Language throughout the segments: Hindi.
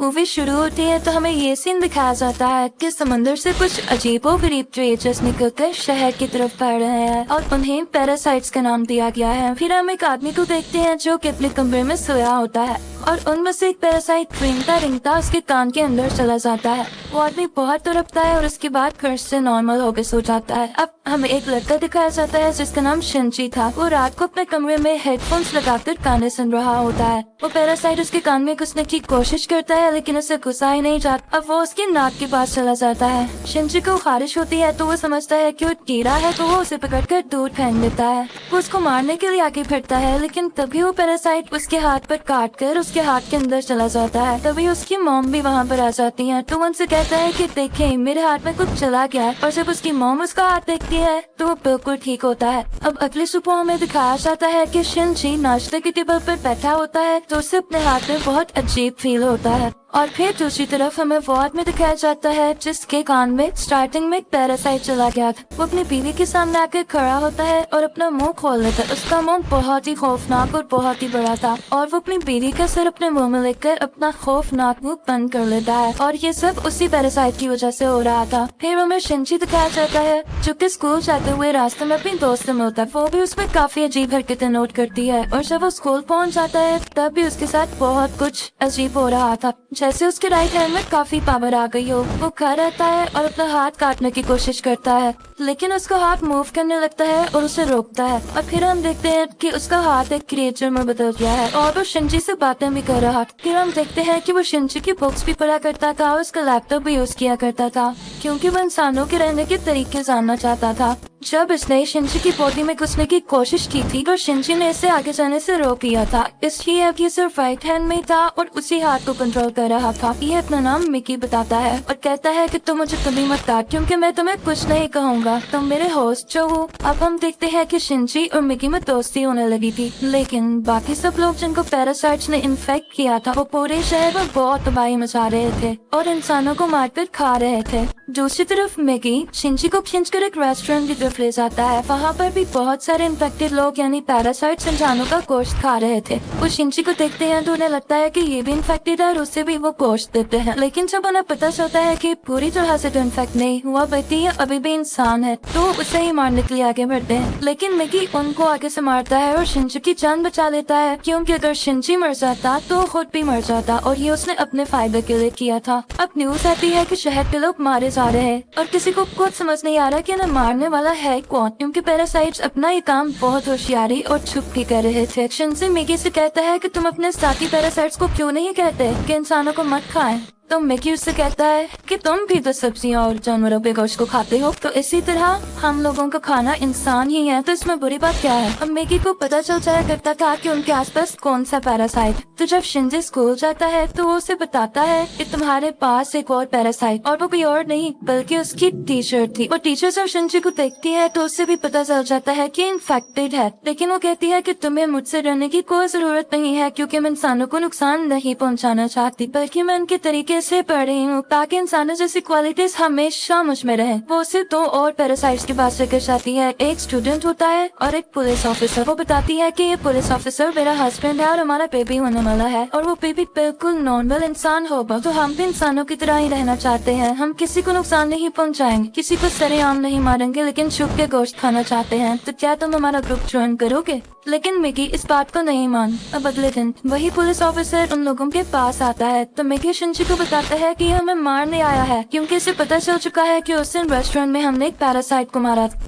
मूवी शुरू होती है तो हमें ये सीन दिखाया जाता है कि समंदर से कुछ अजीबोगरीब क्रिएचर्स निकलकर शहर की तरफ बढ़ रहे हैं और उन्हें पैरासाइट्स का नाम दिया गया है। फिर हम एक आदमी को देखते हैं जो कि अपने कमरे में सोया होता है और उनमें से एक पैरासाइट रिंगता उसके कान के अंदर चला जाता है। वो आदमी बहुत तड़पता है और उसके बाद फिर से नॉर्मल होकर सो जाता है। अब हमें एक लड़का दिखाया जाता है जिसका नाम शिनची था। वो रात को अपने कमरे में हेडफोन्स लगाकर गाने सुन रहा होता है। वो पैरासाइट उसके कान में घुसने की कोशिश करता है लेकिन उसे घुसा ही नहीं जाता। अब वो उसकी नाक के पास चला जाता है। शिनची को खारिश होती है तो वो समझता है कि वो कीड़ा है तो वो उसे पकड़कर दूर फेंक देता है। वो उसको मारने के लिए आगे बढ़ता है लेकिन तभी वो पैरासाइट उसके हाथ पर काट कर उसके हाथ के अंदर चला जाता है। तभी उसकी मॉम भी वहाँ पर आ जाती है तो उनसे कहता है कि देखें मेरे हाथ में कुछ चला गया है। और जब उसकी मॉम उसका हाथ देखती है तो वो बिल्कुल ठीक होता है। अब अगली सुबह में दिखाया जाता है कि शिनची नाश्ते की टेबल पर बैठा होता है तो उसे अपने हाथ में बहुत अजीब फील होता है। और फिर दूसरी तरफ हमें वो आदमी दिखाया जाता है जिसके कान में स्टार्टिंग में एक पैरासाइट चला गया था। वो अपनी बीवी के सामने आकर खड़ा होता है और अपना मुंह खोल लेता है। उसका मुंह बहुत ही खौफनाक और बहुत ही बड़ा था और वो अपनी बीवी का सिर अपने मुंह में लेकर अपना खौफनाक मुंह बंद कर लेता है और ये सब उसी पैरासाइट की वजह से हो रहा था। फिर हमें शिनची दिखाया जाता है जो कि स्कूल जाते हुए रास्ते में अपनी दोस्त से मिलता है। वो भी उसमें काफी अजीब हरकतें नोट करती है और जब वो स्कूल पहुँच जाता है तब भी उसके साथ बहुत कुछ अजीब हो रहा था, जैसे उसके राइट हैंड में काफी पावर आ गई हो। वो खड़ा रहता है और अपना हाथ काटने की कोशिश करता है लेकिन उसका हाथ मूव करने लगता है और उसे रोकता है। और फिर हम देखते हैं कि उसका हाथ एक क्रिएचर में बदल गया है और वो शिनची से बातें भी कर रहा। फिर हम देखते हैं कि वो शिनची की बुक्स भी पढ़ा करता था और उसका लैपटॉप भी यूज किया करता था क्योंकि वो इंसानों के रहने के तरीके जानना चाहता था। जब इसने शिनची की बॉडी में घुसने की कोशिश की थी तो शिनची ने इसे आगे जाने से रोक लिया था, इसलिए अब ये सिर्फ राइट हैंड में था और उसी हाथ को कंट्रोल कर रहा था। ये अपना नाम मिकी बताता है और कहता है कि तुम मुझे कभी मत काट क्योंकि मैं तुम्हें कुछ नहीं कहूँगा, तुम मेरे होस्ट जो हो। अब हम देखते हैं कि शिनची और मिकी में दोस्ती होने लगी थी लेकिन बाकी सब लोग जिनको पैरासाइट्स ने इन्फेक्ट किया था वो पूरे शहर में बहुत तबाही मचा रहे थे और इंसानों को मारकर खा रहे थे। दूसरी तरफ मिकी शिनची को खींचकर एक रेस्टोरेंट की तरफ ले जाता है। वहाँ पर भी बहुत सारे इन्फेक्टेड लोग यानी पैरासाइट्स इंसानों का गोश्त खा रहे थे। वो शिनची को देखते हैं तो उन्हें लगता है कि ये भी इन्फेक्टेड है और उससे भी वो गोश्त देते हैं लेकिन जब उन्हें पता चलता है कि पूरी तरह से तो इन्फेक्ट नहीं हुआ बल्कि ये अभी भी इंसान है तो उसे ही मारने के लिए आगे बढ़ते हैं। लेकिन मिकी उनको आगे से मारता है और शिनची की जान बचा लेता है क्योंकि अगर शिनची मर जाता तो खुद भी मर जाता और ये उसने अपने फायदे के लिए किया था। अब न्यूज आती है कि शहर के लोग मारे जा रहे हैं और किसी को कुछ समझ नहीं आ रहा कि उन्हें मारने वाला है कौन क्योंकि पैरासाइट्स अपना ये काम बहुत होशियारी और छुप के कर रहे थे। शिनची मिकी से कहता है कि तुम अपने साथी पैरासाइट्स को क्यों नहीं कहते कि इंसानों को मत खाएं। तो मिकी उससे कहता है कि तुम भी तो सब्जियां और जानवरों के गोश्त को खाते हो तो इसी तरह हम लोगों का खाना इंसान ही है तो इसमें बुरी बात क्या है। अब मिकी को पता चल जाया करता था कि उनके आसपास कौन सा पैरासाइट। तो जब शिनची स्कूल जाता है तो वो उसे बताता है कि तुम्हारे पास एक और पैरासाइट और वो कोई और नहीं बल्कि उसकी टीचर थी। वो टीचर जब शिनची को देखती है तो उससे भी पता चल जाता है कि इन्फेक्टेड है लेकिन वो कहती है कि तुम्हें मुझसे डरने की कोई जरूरत नहीं है क्योंकि मैं इंसानों को नुकसान नहीं पहुँचाना चाहती बल्कि मैं उनके तरीके से पढ़ रही हूँ ताकि इंसानों जैसी क्वालिटीज हमेशा मुझ में रहे। वो उसे दो और पैरासाइट्स के पास लेकर जाती है, एक स्टूडेंट होता है और एक पुलिस ऑफिसर। वो बताती है कि ये पुलिस ऑफिसर मेरा हस्बैंड है और हमारा बेबी होने वाला है और वो बेबी बिल्कुल नॉर्मल इंसान होगा तो हम भी इंसानों की तरह ही रहना चाहते हैं। हम किसी को नुकसान नहीं पहुँचाएंगे, किसी को सरेआम नहीं मारेंगे लेकिन छुप के गोश्त खाना चाहते हैं। तो क्या तुम हमारा ग्रुप ज्वाइन करोगे? लेकिन मिकी इस बात को नहीं मान। अब अगले दिन वही पुलिस ऑफिसर उन लोगों के पास आता है तो मिकी शिनची को बताता है कि हमें मारने आया है क्योंकि इसे पता चल चुका है कि उस दिन रेस्टोरेंट में हमने एक पैरासाइट को मारा था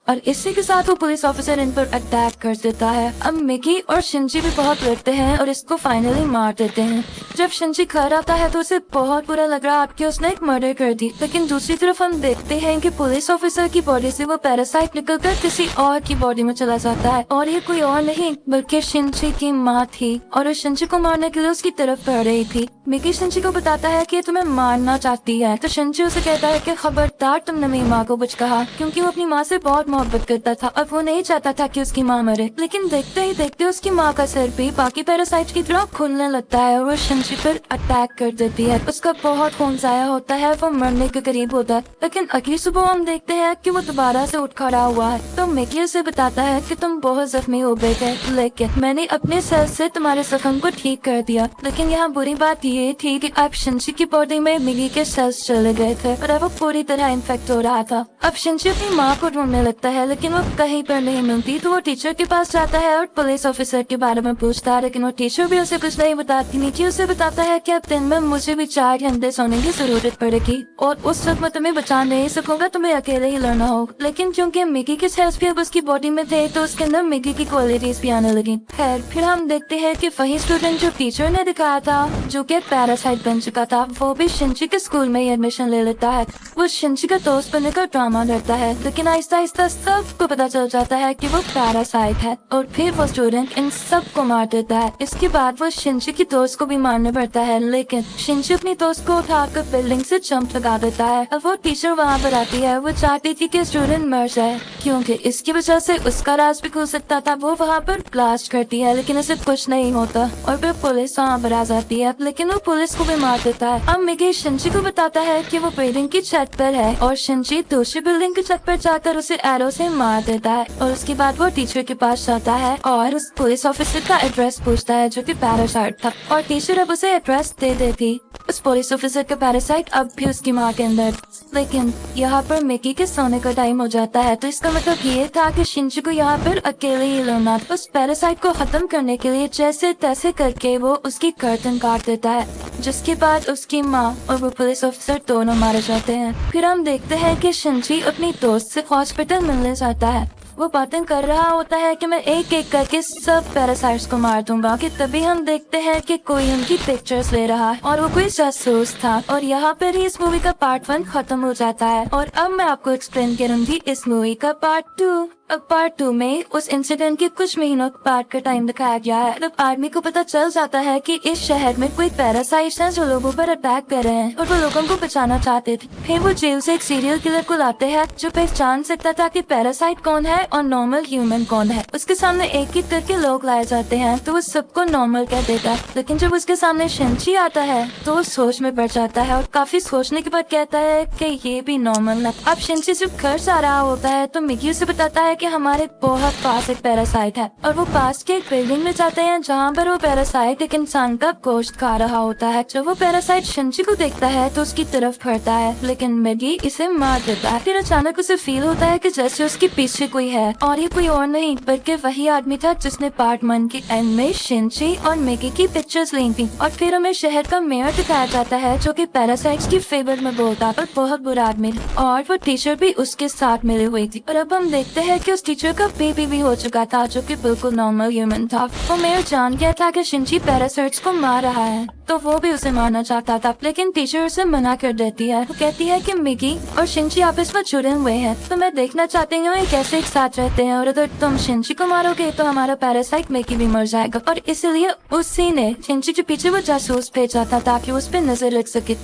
और इसी के साथ वो पुलिस ऑफिसर इन पर अटैक कर देता है। अब मिकी और शिनची भी बहुत लड़ते हैं और इसको फाइनली मार देते हैं। जब शिनची घर आता है तो उसे बहुत बुरा लग रहा कि उसने एक मर्डर कर दी लेकिन दूसरी तरफ हम देखते हैं कि पुलिस ऑफिसर की बॉडी से वो पैरासाइट निकलकर किसी और की बॉडी में चला जाता है और ये कोई और नहीं बल्कि शिनची की माँ थी और वो शिनची को मारने के लिए उसकी तरफ बढ़ रही थी। मिकी शिनची को बताता है कि तुम्हें मारना चाहती है तो शिनची उसे कहता है कि खबरदार तुमने मेरी माँ को कुछ कहा क्योंकि वो अपनी माँ से बहुत मोहब्बत करता था और वो नहीं चाहता था कि उसकी माँ मरे। लेकिन देखते ही देखते उसकी माँ का सिर भी बाकी पैरासाइट की तरह खुलने लगता है और वो शिनची पर अटैक कर देती है। उसका बहुत खून जाया होता है, वो मरने के करीब होता है। लेकिन अगली सुबह हम देखते हैं कि वो दोबारा से उठ खड़ा हुआ है। तो मिकी उसे बताता है कि तुम बहुत जख्मी हो गए थे, लेकिन मैंने अपने सेल से तुम्हारे जख्म को ठीक कर दिया। लेकिन यहाँ बुरी बात ये थी कि अब शिनची की बॉडी में मिकी के सेल्स चले गए थे और अब वो पूरी तरह इन्फेक्ट हो रहा था। अब शिनची अपनी माँ को ढूंढने लगता है, लेकिन वो कहीं पर नहीं मिलती। तो वो टीचर के पास जाता है और पुलिस ऑफिसर के बारे में पूछता है, लेकिन वो टीचर भी उसे कुछ नहीं बताती। मिकी उसे बताता है कि अब दिन में मुझे भी 4 घंटे सोने की जरूरत पड़ेगी और उस वक्त मैं तुम्हें बचा नहीं सकूंगा, तुम्हें अकेले ही लड़ना हो। लेकिन क्योंकि मिकी के सेल्स भी अब उसकी बॉडी में थे तो उसके अंदर मिकी की क्वालिटीज भी आने लगी। खैर फिर हम देखते हैं कि वही स्टूडेंट जो टीचर ने दिखाया था, जो कि पैरासाइट बन चुका था, वो भी शिनची के स्कूल में ही एडमिशन ले लेता है। वो शिनची का दोस्त बनने का ड्रामा करता है, लेकिन आहिस्ता आहिस्ता सबको पता चल जाता है कि वो पैरासाइट है और फिर वो स्टूडेंट इन सबको मार देता है। इसके बाद वो शिनची की दोस्त को भी मारने पड़ता है, लेकिन शिनची अपनी दोस्त को उठाकर बिल्डिंग से जंप लगा देता है। अब वो टीचर वहाँ पर आती है। वो चाहती थी कि स्टूडेंट मर जाए क्योंकि इसकी वजह से उसका राज भी खुल सकता था। वो वहाँ पर ब्लास्ट करती है, लेकिन इसे कुछ नहीं होता और फिर पुलिस वहाँ पर आ जाती है, लेकिन वो पुलिस को भी मार देता है। अब मिकी शिनची को बताता है कि वो बिल्डिंग की छत पर है और शिनची दूसरी बिल्डिंग की छत पर जाकर उसे एरो से मार देता है। और उसके बाद वो टीचर के पास जाता है और उस पुलिस ऑफिसर का एड्रेस पूछता है, जो कि पैरासाइट था, और टीचर अब उसे एड्रेस दे देती। उस पुलिस ऑफिसर का पैरासाइट अब भी उसकी माँ के अंदर। लेकिन यहाँ पर मिकी के सोने का टाइम हो जाता है, तो इसका मतलब ये था कि शिनची को यहाँ पर अकेले ही लड़ना। उस पैरासाइट को खत्म करने के लिए जैसे तैसे करके वो उसकी गर्दन काट देता है, जिसके बाद उसकी माँ और वो पुलिस ऑफिसर दोनों मारे जाते हैं। फिर हम देखते हैं कि शिनची अपनी दोस्त से हॉस्पिटल मिलने जाता है। वो बातें कर रहा होता है कि मैं एक एक करके सब पैरासाइट्स को मार दूंगा, कि तभी हम देखते हैं कि कोई उनकी पिक्चर्स ले रहा है और वो कोई जासूस था। और यहाँ पर ही इस मूवी का पार्ट 1 खत्म हो जाता है और अब मैं आपको एक्सप्लेन करूंगी इस मूवी का पार्ट 2। अब पार्ट 2 में उस इंसिडेंट के कुछ महीनों बाद का टाइम दिखाया गया है। जब आर्मी को पता चल जाता है कि इस शहर में कोई पैरासाइट्स हैं जो लोगों पर अटैक कर रहे हैं और वो लोगों को बचाना चाहते थे। फिर वो जेल से एक सीरियल किलर को लाते हैं जो पहचान सकता था कि पैरासाइट कौन है और नॉर्मल ह्यूमन कौन है। उसके सामने एक एक करके लोग लाए जाते हैं तो वो सबको नॉर्मल कह देता है, लेकिन जब उसके सामने शिनची आता है तो वो सोच में पड़ जाता है और काफी सोचने के बाद कहता है कि ये भी नॉर्मल है। अब शिनची जब घर जा रहा होता है तो मिकी उसे बताता है कि हमारे बहुत पास एक पैरासाइट है और वो पास के एक बिल्डिंग में जाते हैं जहाँ पर वो पैरासाइट एक इंसान का गोश्त खा रहा होता है। जब वो पैरासाइट शिनची को देखता है तो उसकी तरफ बढ़ता है, लेकिन मिकी इसे मार देता है। फिर अचानक उसे फील होता है कि जैसे उसके पीछे कोई है और ये कोई और नहीं बल्कि वही आदमी था जिसने पार्ट 1 के एंड में शिनची और मिकी की पिक्चर्स ली थी। और फिर हमें शहर का मेयर दिखाया जाता है जो कि पैरासाइट्स की फेवर में बोलता और बहुत बुरा आदमी, और वो टीचर भी उसके साथ मिली हुई थी। और अब हम देखते हैं कि उस टीचर का बेबी भी हो चुका था जो कि बिल्कुल नॉर्मल ह्यूमन था। वो मेयर जान गया था कि शिनची पैरासाइट्स को मार रहा है तो वो भी उसे मारना चाहता था, लेकिन टीचर उसे मना कर देती है। वो कहती है कि मिकी और शिनची आपस में जुड़े हुए हैं तो मैं देखना चाहती हूँ ये कैसे एक साथ रहते हैं, और अगर तुम शिनची को मारोगे तो हमारा पैरासाइट मिकी भी मर जाएगा। और इसलिए उसी ने शिनची के पीछे वो जासूस भेजा था ताकि उस पर नजर रख सके।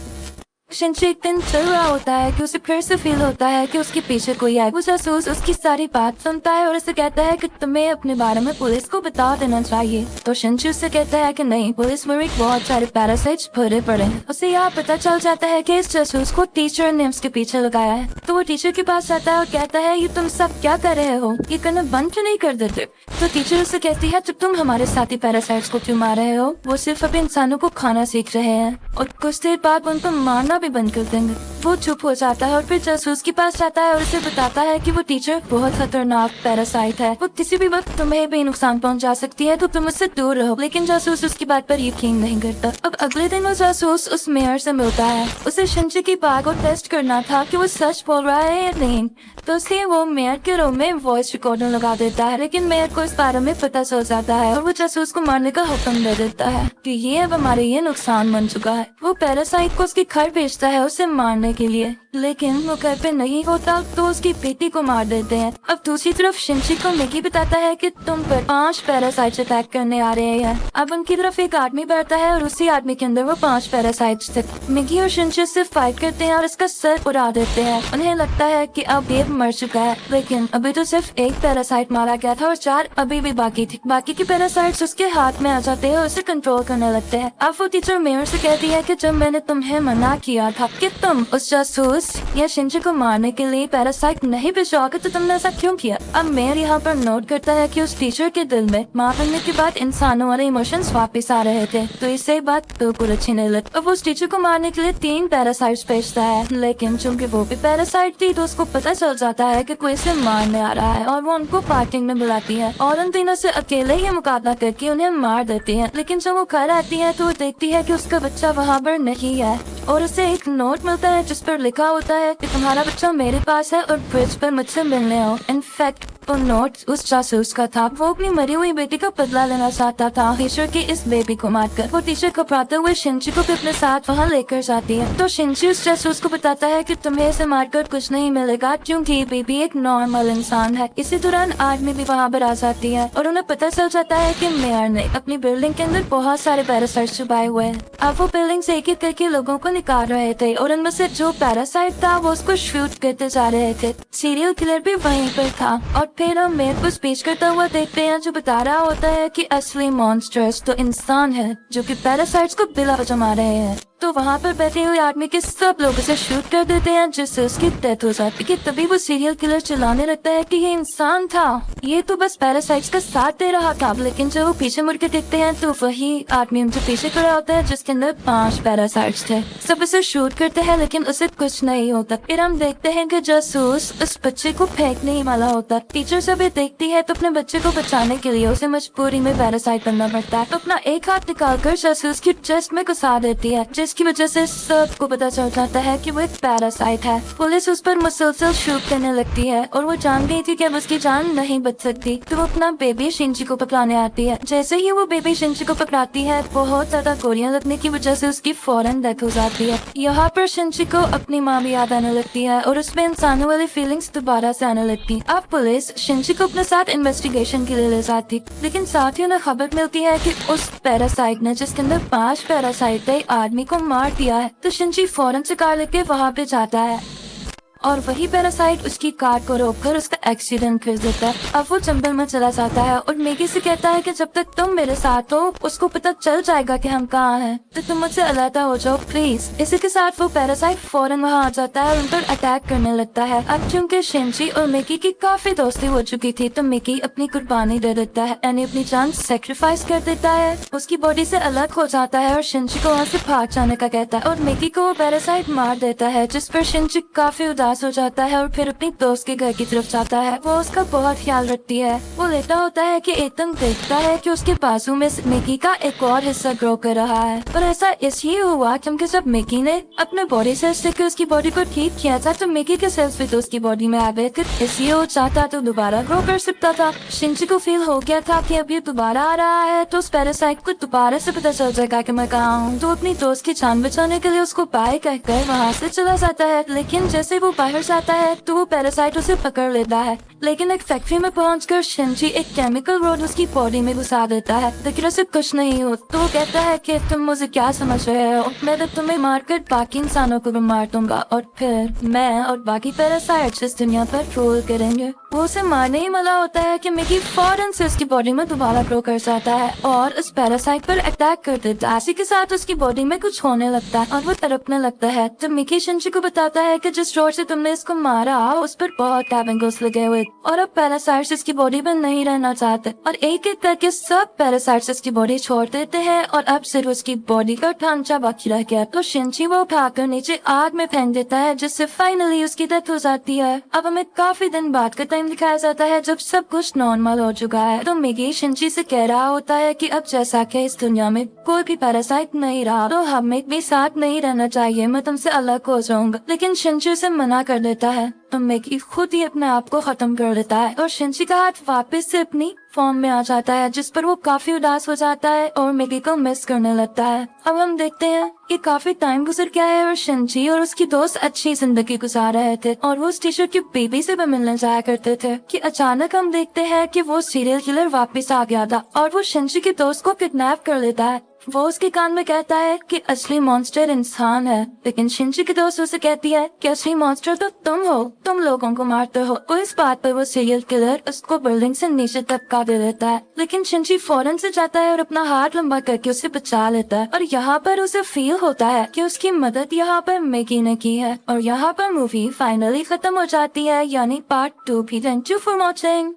शिनची एक दिन चल रहा होता है कि उसे फिर से फील होता है कि उसके पीछे कोई है। वो जासूस उसकी सारी बात सुनता है और उसे कहता है कि तुम्हें अपने बारे में पुलिस को बता देना चाहिए। तो शिनची उससे कहता है कि नहीं, पुलिस में एक बहुत सारे पैरासाइट्स भरे पड़े हैं। उसे यहाँ पता चल जाता है कि इस जासूस को टीचर ने उसके पीछे लगाया है। तो वो टीचर के पास जाता है और कहता है ये तुम सब क्या कर रहे हो, ये करना बंद क्यों नहीं कर देते। तो टीचर उससे कहती है जब तुम हमारे साथी पैरासाइट्स को क्यों मार रहे हो, वो सिर्फ अब इंसानों को खाना सीख रहे हैं और कुछ देर बाद उनको मारना भी बंद कर देंगे। वो चुप हो जाता है और फिर जासूस के पास जाता है और उसे बताता है कि वो टीचर बहुत खतरनाक पैरासाइट है, वो किसी भी वक्त तुम्हें भी नुकसान पहुंचा सकती है तो तुम उससे दूर रहो। लेकिन जासूस उसकी बात पर यकीन नहीं करता। अब अगले दिन वो जासूस उस मेयर से मिलता है। उसे शिनची की बात को टेस्ट करना था कि वो सच बोल रहा है या नहीं, तो उससे वो मेयर के रूम में वॉइस रिकॉर्डर लगा देता है। लेकिन मेयर को इस बारे में पता चल जाता है और वो जासूस को मारने का हुक्म दे देता है कि ये अब हमारे ये नुकसान बन चुका है। वो पैरासाइट को उसके घर भेज भेजता है उसे मारने के लिए, लेकिन वो घर पे नहीं होता तो उसकी बेटी को मार देते हैं। अब दूसरी तरफ शिनची को मिकी बताता है कि तुम पर 5 पैरासाइट्स अटैक करने आ रहे हैं। अब उनकी तरफ एक आदमी बढ़ता है और उसी आदमी के अंदर वो 5 पैरासाइट्स थे। मिकी और शिनची से फाइट करते हैं और इसका सर उड़ा देते हैं। उन्हें लगता है कि अब ये मर चुका है, लेकिन अभी तो सिर्फ एक पैरासाइट मारा गया था और 4 अभी भी बाकी थी। बाकी के पैरासाइट्स उसके हाथ में आ जाते हैं और उसे कंट्रोल करने लगते हैं। अब वो टीचर मेयर से कहती है कि जब मैंने तुम्हें मना किया था कि तुम उस जासूस या शिनची को मारने के लिए पैरासाइट नहीं भिजवाओगे तो तुमने ऐसा क्यों किया। अब मेयर यहाँ पर नोट करता है कि उस टीचर के दिल में माँ बनने के बाद इंसानों वाले इमोशंस वापस आ रहे थे, तो इससे बात बिल्कुल अच्छी नहीं लगी। अब उस टीचर को मारने के लिए 3 पैरासाइट्स भेजता है, लेकिन चूंकि वो भी पैरासाइट थी तो उसको पता चल जाता है कि कोई इसे मारने आ रहा है और वो उनको पार्टी में बुलाती है और उन तीनों से अकेले ही मुकाबला करके उन्हें मार देती है। लेकिन जब वो घर आती है तो वो देखती है कि उसका बच्चा वहाँ पर नहीं है और उसे एक नोट मिलता है जिस पर लिखा होता है कि तुम्हारा बच्चा मेरे पास है और ब्रिज पर मुझसे मिलने आओ। इनफैक्ट वो नोट उस जासूस का था। वो अपनी मरी हुई बेटी का बदला लेना चाहता था टीचर की इस बेबी को मारकर। वो टीचर घबराते हुए शिनची को भी अपने साथ वहाँ लेकर जाती है, तो शिनची उस जासूस को बताता है कि तुम्हें इसे मारकर कुछ नहीं मिलेगा क्योंकि बेबी एक नॉर्मल इंसान है। इसी दौरान आर्मी भी वहाँ पर आ जाती है और उन्हें पता चल जाता है कि मेयर ने अपनी बिल्डिंग के अंदर बहुत सारे पैरासाइट छुपाए हुए हैं। अब वो बिल्डिंग से एक एक करके लोगों को निकाल रहे थे और उनमें से जो पैरासाइट था वो उसको शूट करते जा रहे थे। सीरियल किलर भी वहीं पर था और फिर हम मेयर को स्पीच करता हुआ देखते हैं जो बता रहा होता है कि असली मॉन्स्टर्स तो इंसान है जो कि पैरासाइट्स को बिला वजह मार रहे हैं। तो वहाँ पर बैठे हुए आदमी के सब लोग उसे शूट कर देते हैं जिससे उसकी डेथ हो जाती है। तभी वो सीरियल किलर चिल्लाने लगता है कि ये इंसान था, ये तो बस पैरासाइट्स का साथ दे रहा था। लेकिन जब वो पीछे मुड़ के देखते हैं तो वही आदमी उनसे पीछे खड़ा होता है जिसके अंदर 5 पैरासाइट्स थे। सब उसे शूट करते हैं लेकिन उसे कुछ नहीं होता। फिर हम देखते हैं कि जासूस उस बच्चे को फेंकने ही वाला होता। टीचर जब ये देखती है तो अपने बच्चे को बचाने के लिए उसे मजबूरी में पैरासाइट बनना पड़ता है, तो अपना एक हाथ निकालकर जासूस की चेस्ट में घुसा देती है जिसकी वजह से सबको पता चल जाता है कि वो एक पैरासाइट है। पुलिस उस पर मुसलसल शूट करने लगती है और वो जान गई थी कि अब उसकी जान नहीं बच सकती, तो वो अपना बेबी शिनची को पकड़ाने आती है। जैसे ही वो बेबी शिनची को पकड़ाती है बहुत ज्यादा गोलियां लगने की वजह से उसकी फौरन डेथ हो जाती है। यहाँ पर शिनची को अपनी माँ भी याद आने लगती है और उसमें इंसानों वाली फीलिंग्स दोबारा से आने लगती। अब पुलिस शिनची को अपने साथ इन्वेस्टिगेशन के लिए ले जाती, लेकिन साथ ही उन्हें खबर मिलती है कि उस पैरासाइट ने जिसके अंदर 5 पैरासाइट थे आदमी को मार दिया है। तो शिनची फौरन से कार लेके वहाँ पे जाता है और वही पैरासाइट उसकी कार को रोककर उसका एक्सीडेंट कर देता है। अब वो जंगल में चला जाता है और मैगी से कहता है कि जब तक तुम मेरे साथ हो उसको पता चल जाएगा कि हम कहाँ हैं, तो तुम मुझसे अलग हो जाओ प्लीज। इसी के साथ वो पैरासाइट फौरन वहाँ आ जाता है और उन पर अटैक करने लगता है। अब क्योंकि शिनची और मैगी की काफी दोस्ती हो चुकी थी तो मैगी अपनी कुर्बानी दे देता है, यानी अपनी जान सेक्रीफाइस कर देता है, उसकी बॉडी से अलग हो जाता है और शिनची को वहाँ से भाग जाने का कहता है और मैगी को वो पैरासाइट मार देता है, जिस पर शिनची काफी उदास हो जाता है और फिर अपनी दोस्त के घर की तरफ जाता है। वो उसका बहुत ख्याल रखती है। वो लेटा होता है कि एकदम देखता है कि उसके बाजू में मैगी का एक और हिस्सा ग्रो कर रहा है, और ऐसा इसलिए हुआ क्योंकि जब मैगी ने अपने बॉडी सेल्स से उसकी बॉडी को ठीक किया था तो मैगी के सेल्स भी तो उसकी बॉडी में आ गए थे, इसलिए वो चाहता तो दोबारा ग्रो कर सकता था। शिनची को फील हो गया था कि अब ये दोबारा आ रहा है तो उस पैरासाइट को दोबारा से पता चल जाएगा कि मैं कहाँ हूँ, तो अपनी दोस्त की जान बचाने के लिए उसको बाय कहकर वहाँ से चला जाता है। लेकिन जैसे वो बाहर जाता है तो वो पैरासाइट उसे पकड़ लेता है, लेकिन एक फैक्ट्री में पहुंचकर शिनची एक केमिकल रोड उसकी बॉडी में घुसा देता है, लेकिन उसे कुछ नहीं हो। तो वो कहता है कि तुम मुझे क्या समझ रहे हो, मैं तो तुम्हें मारकर बाकी इंसानों को भी मार दूंगा और फिर मैं और बाकी पैरासाइट्स इस दुनिया पर रूल करेंगे। वो उसे मारने ही वाला होता है कि मैगी फौरन से उसकी बॉडी में दोबारा ग्रो कर जाता है और उस पैरासाइट पर अटैक कर देता है। इसी के साथ उसकी बॉडी में कुछ होने लगता है और वो तड़पने लगता है। तो मैगी शिनची को बताता है कि जिस रोड से तुमने इसको मारा उस पर बहुत केमिकल्स लगे हुए और अब पैरासाइट्स इसकी बॉडी में नहीं रहना चाहते और एक एक करके सब पैरासाइट्स इसकी बॉडी छोड़ देते हैं और अब सिर्फ उसकी बॉडी का ढांचा बाकी रह गया। तो शिनची वो उठाकर नीचे आग में फेंक देता है जिससे फाइनली उसकी डेथ हो जाती है। अब हमें काफी दिन बाद का टाइम दिखाया जाता है जब सब कुछ नॉर्मल हो चुका है। तो मैगी शिनची से कह रहा होता है कि अब जैसा कि इस दुनिया में कोई भी पैरासाइट नहीं रहा तो हमें भी साथ नहीं रहना चाहिए, मैं तुमसे अलग हो जाऊंगा। लेकिन शिनची उसे मना मना कर देता है तो मैगी खुद ही अपने आप को खत्म कर देता है और शिंजी का हाथ वापस से अपनी फॉर्म में आ जाता है, जिस पर वो काफी उदास हो जाता है और मैगी को मिस करने लगता है। अब हम देखते हैं कि काफी टाइम गुजर गया है और शिंजी और उसकी दोस्त अच्छी जिंदगी गुजार रहे थे और वो उस टीचर की बेबी से भी मिलने जाया करते थे कि अचानक हम देखते हैं कि वो सीरियल किलर वापस आ गया था और वो शिंजी की दोस्त को किडनैप कर लेता है। वो उसके कान में कहता है कि असली मॉन्स्टर इंसान है, लेकिन शिंजी की दोस्त उसे कहती है कि असली मॉन्स्टर तो तुम हो, तुम लोगों को मारते हो। और इस बात पर वो सीरियल किलर उसको बिल्डिंग से नीचे धक्का दे देता है, लेकिन शिंजी फौरन से जाता है और अपना हाथ लंबा करके उसे बचा लेता है और यहाँ पर उसे फील होता है कि उसकी मदद यहाँ पर मैगी ने की है। और यहाँ पर मूवी फाइनली खत्म हो जाती है, यानी पार्ट 2 भी। Thank you for watching.